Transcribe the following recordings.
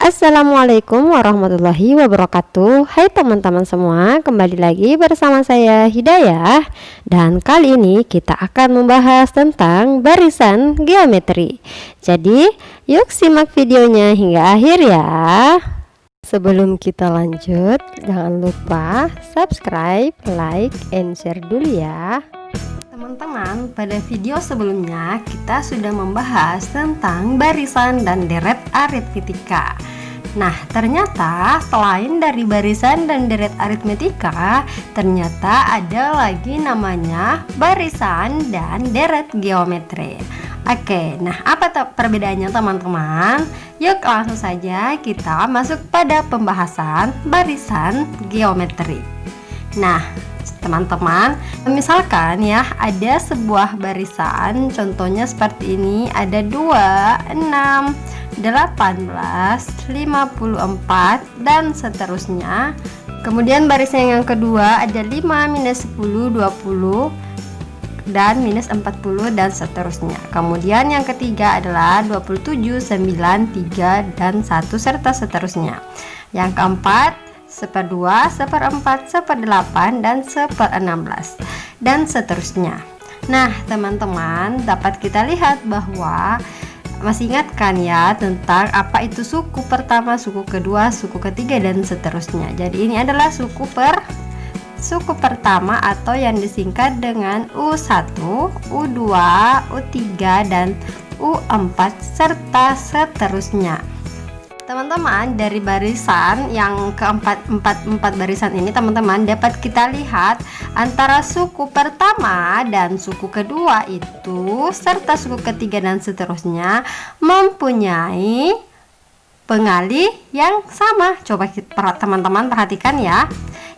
Assalamualaikum warahmatullahi wabarakatuh. Hai teman-teman semua, kembali lagi bersama saya Hidayah. Dan kali ini kita akan membahas tentang barisan geometri. Jadi yuk simak videonya hingga akhir ya. Sebelum kita lanjut, jangan lupa subscribe, like, and share dulu ya. Teman-teman, pada video sebelumnya kita sudah membahas tentang barisan dan deret aritmetika. Nah, ternyata selain dari barisan dan deret aritmetika, ternyata ada lagi namanya barisan dan deret geometri. Oke, nah apa perbedaannya teman-teman? Yuk langsung saja kita masuk pada pembahasan barisan geometri. Nah, teman-teman, misalkan ya ada sebuah barisan, contohnya seperti ini, ada 2, 6, 18, 54 dan seterusnya. Kemudian barisan yang kedua ada 5, minus 10, 20 dan minus 40 dan seterusnya. Kemudian yang ketiga adalah 27, 9, 3 dan 1 serta seterusnya. Yang keempat 1/2, 1/4, 1/8 dan 1/16 dan seterusnya. Nah, teman-teman, dapat kita lihat bahwa masih ingat kan ya tentang apa itu suku pertama, suku kedua, suku ketiga dan seterusnya. Jadi ini adalah suku pertama atau yang disingkat dengan U1, U2, U3 dan U4 serta seterusnya. Teman-teman, dari barisan yang empat barisan ini teman-teman dapat kita lihat antara suku pertama dan suku kedua itu serta suku ketiga dan seterusnya mempunyai pengalih yang sama. Coba teman-teman perhatikan ya.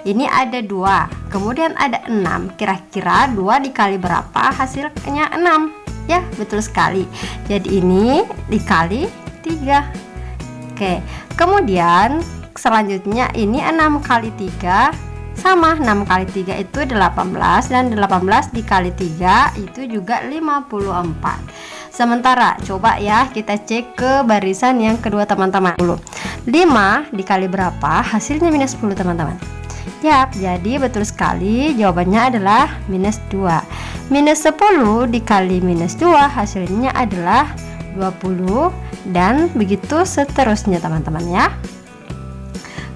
Ini ada 2, kemudian ada 6. Kira-kira 2 dikali berapa? Hasilnya 6. Ya, betul sekali. Jadi ini dikali 3. Oke, kemudian selanjutnya ini 6 kali 3 sama 6 kali 3 itu 18 dan 18 dikali 3 itu juga 54. Sementara coba ya kita cek ke barisan yang kedua teman-teman. 5 dikali berapa? Hasilnya minus 10 teman-teman. Yap, jadi betul sekali jawabannya adalah minus 2. Minus 10 dikali minus 2 hasilnya adalah 20 dan begitu seterusnya teman-teman ya.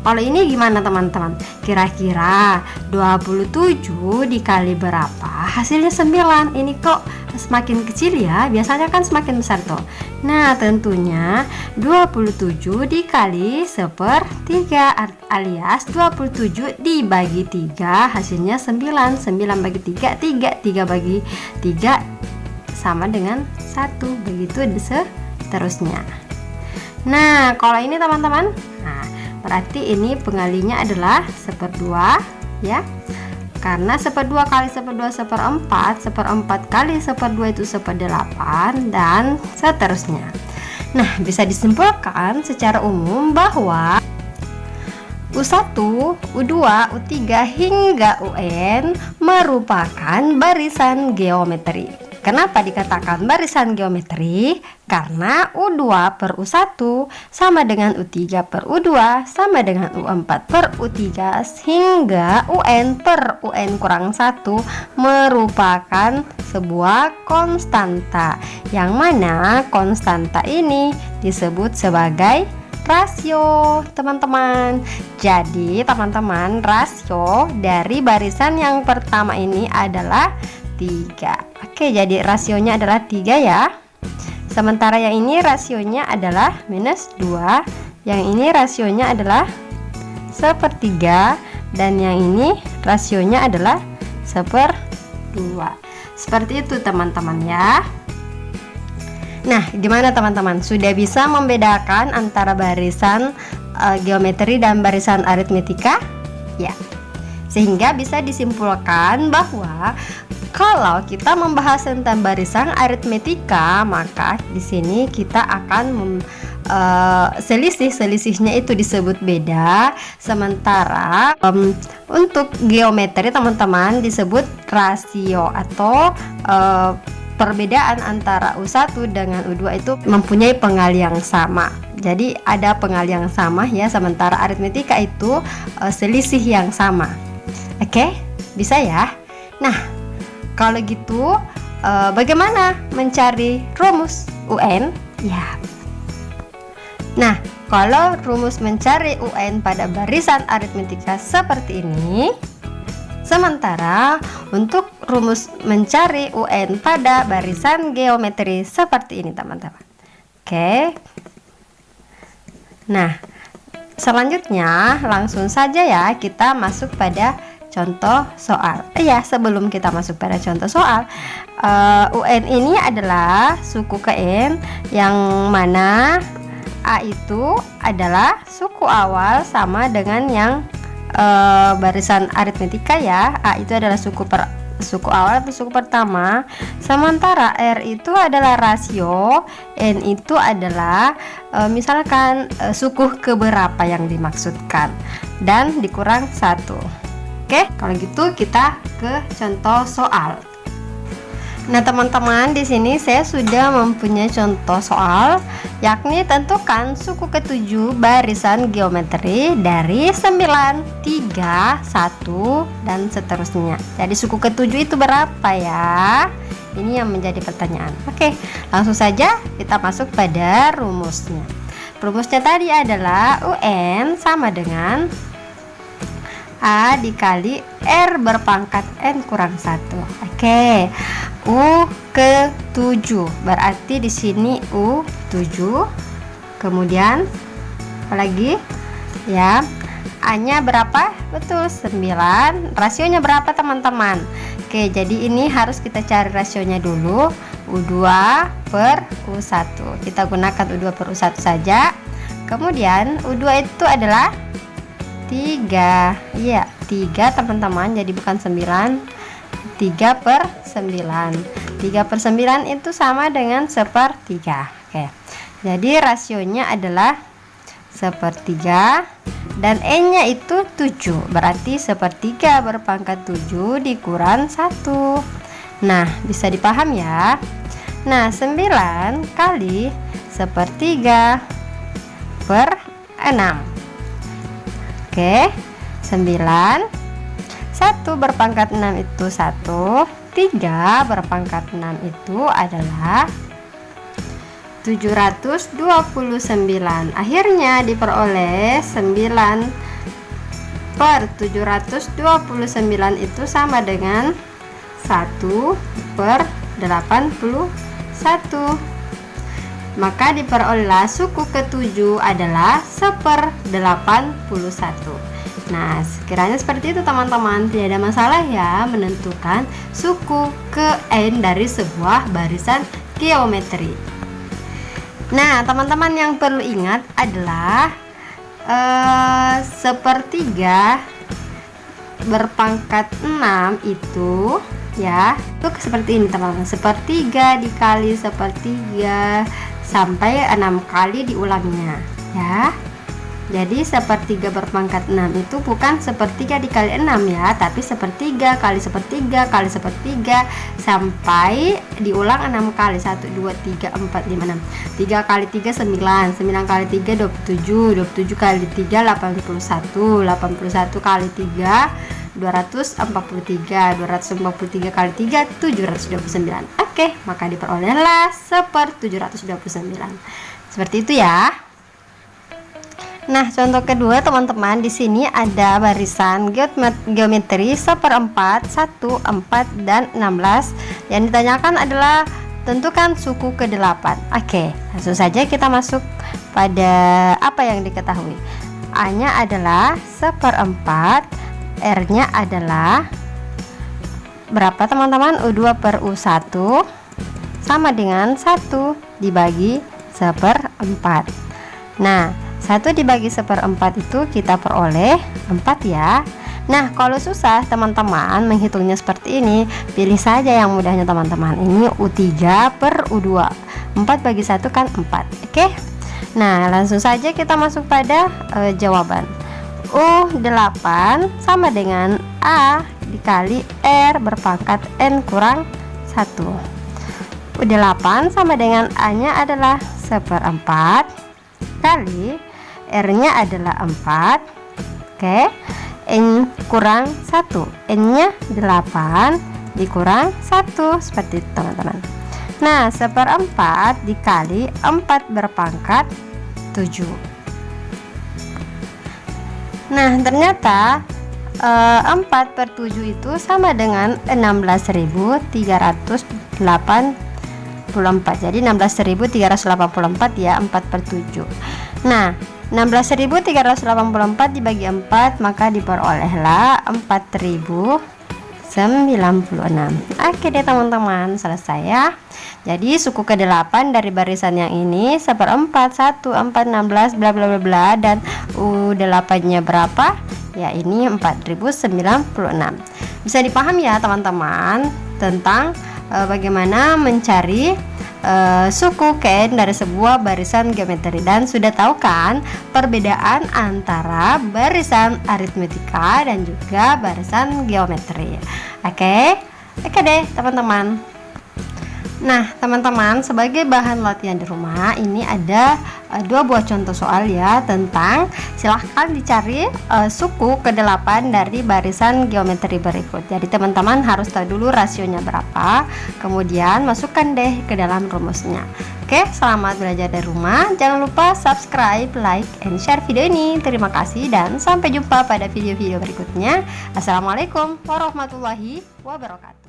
Kalau ini gimana teman-teman? Kira-kira 27 dikali berapa? Hasilnya 9. Ini kok semakin kecil ya? Biasanya kan semakin besar tuh. Nah, tentunya 27 dikali 1/3 alias 27 dibagi 3 hasilnya 9. 9 bagi 3, 3 bagi 3 sama dengan 1. Begitu seterusnya. Nah, kalau ini teman-teman, nah berarti ini pengalinya adalah 1/2 ya, karena 1/2 kali 1/2 1/4, 1/4 kali 1/2 itu 1/8 dan seterusnya. Nah, bisa disimpulkan secara umum bahwa U1, U2, U3 hingga UN merupakan barisan geometri. Kenapa dikatakan barisan geometri? Karena U2 per U1 sama dengan U3 per U2 sama dengan U4 per U3 hingga UN per UN kurang 1 merupakan sebuah konstanta, yang mana konstanta ini disebut sebagai rasio teman-teman. Jadi teman-teman, rasio dari barisan yang pertama ini adalah 3. Oke, jadi rasionya adalah 3 ya. Sementara yang ini rasionya adalah minus 2, yang ini rasionya adalah 1/3 dan yang ini rasionya adalah 1/2. Seperti itu teman-teman ya. Nah, gimana teman-teman? Sudah bisa membedakan antara barisan geometri dan barisan aritmetika? Ya. Sehingga bisa disimpulkan bahwa kalau kita membahas tentang barisan aritmetika, maka di sini kita akan selisihnya itu disebut beda. Sementara untuk geometri teman-teman disebut rasio atau perbedaan antara U1 dengan U2 itu mempunyai pengali yang sama. Jadi ada pengali yang sama ya, sementara aritmetika itu selisih yang sama. Oke, bisa ya. Nah, kalau gitu bagaimana mencari rumus UN? Ya. Nah, kalau rumus mencari UN pada barisan aritmetika seperti ini, sementara untuk rumus mencari UN pada barisan geometri seperti ini, teman-teman. Oke. Nah, selanjutnya langsung saja ya kita masuk pada contoh soal. Ya, sebelum kita masuk pada contoh soal, UN ini adalah suku ke N yang mana A itu adalah suku awal sama dengan yang barisan aritmetika ya. A itu adalah suku awal atau suku pertama, sementara R itu adalah rasio, N itu adalah misalkan suku keberapa yang dimaksudkan, dan dikurang 1. Oke, kalau gitu kita ke contoh soal. Nah, teman-teman, di sini saya sudah mempunyai contoh soal, yakni tentukan suku ke-7 barisan geometri dari 9, 3, 1 dan seterusnya. Jadi suku ke-7 itu berapa ya? Ini yang menjadi pertanyaan. Oke, langsung saja kita masuk pada rumusnya. Rumusnya tadi adalah UN sama dengan A dikali R berpangkat N kurang 1. Oke. U ke-7 berarti di sini U7. Kemudian apalagi ya, A-nya berapa? Betul, 9. Rasionya berapa, teman-teman? Oke, jadi ini harus kita cari rasionya dulu. U2 per U1. Kita gunakan U2 per U1 saja. Kemudian U2 itu adalah 3. Iya, 3, teman-teman. Jadi bukan 9. 3 per 9. 3 per 9 itu sama dengan 1/3. Oke. Jadi rasionya adalah 1/3 dan N-nya itu 7. Berarti 1/3 berpangkat 7 dikurang 1. Nah, bisa dipaham ya. Nah, 9 kali 1/3 per 6. Oke. 9 1 berpangkat 6 itu 1, 3 berpangkat 6 itu adalah 729. Akhirnya diperoleh 9 per 729 itu sama dengan 1 per 81. Maka diperolehlah suku ke-7 adalah 1/81. Nah, sekiranya seperti itu, teman-teman, tidak ada masalah ya menentukan suku ke N dari sebuah barisan geometri. Nah, teman-teman, yang perlu ingat adalah 1/3 berpangkat 6 itu ya, itu seperti ini, teman-teman. 1/3 dikali 1/3 sampai 6 kali diulangnya ya. Jadi 1/3 berpangkat 6 itu bukan 1/3 dikali 6 ya, tapi 1/3 kali 1/3 kali 1/3 sampai diulang 6 kali. 1, 2, 3, 4, 5, 6. 3 kali 3 9, 9 kali 3 27, 27 kali 3 81, 81 kali 3 243, 243 kali 3 729. Oke, maka diperolehlah 1/729. Seperti itu ya. Nah, contoh kedua, teman-teman, di sini ada barisan geometri 1/4, 1, 4 dan 16. Yang ditanyakan adalah tentukan suku ke-8. Oke, langsung saja kita masuk pada apa yang diketahui. A-nya adalah 1/4, R-nya adalah berapa, teman-teman? U2 per U1 sama dengan 1 dibagi 1/4. Nah, 1 dibagi 1/4 itu kita peroleh 4 ya. Nah, kalau susah, teman-teman, menghitungnya seperti ini, pilih saja yang mudahnya, teman-teman. Ini U3 per U2. 4 bagi 1 kan 4. Oke. Nah, langsung saja kita masuk pada jawaban. U8 sama dengan A dikali R berpangkat N kurang 1. U8 sama dengan A-nya adalah 1/4 kali R-nya adalah 4. Oke, N kurang 1, N-nya 8 dikurang 1, seperti itu teman-teman. Nah, 1/4 dikali 4 berpangkat 7. Nah, ternyata 4/7 itu sama dengan 16.384. Jadi 16.384 ya, 4/7. Nah, 16.384 dibagi 4, maka diperolehlah 4.096. Oke deh teman-teman, selesai ya. Jadi suku ke-8 dari barisan yang ini 1/4, 1, 4, 16 bla bla bla bla, dan U8 nya berapa? Ya, ini 4.096. Bisa dipahami ya teman-teman tentang bagaimana mencari suku KN dari sebuah barisan geometri, dan sudah tahu kan perbedaan antara barisan aritmetika dan juga barisan geometri. Oke deh teman-teman. Nah teman-teman, sebagai bahan latihan di rumah ini ada 2 buah contoh soal ya, tentang silahkan dicari suku ke-8 dari barisan geometri berikut. Jadi teman-teman harus tahu dulu rasionya berapa, kemudian masukkan deh ke dalam rumusnya. Oke, selamat belajar dari rumah. Jangan lupa subscribe, like, and share video ini. Terima kasih dan sampai jumpa pada video-video berikutnya. Assalamualaikum warahmatullahi wabarakatuh.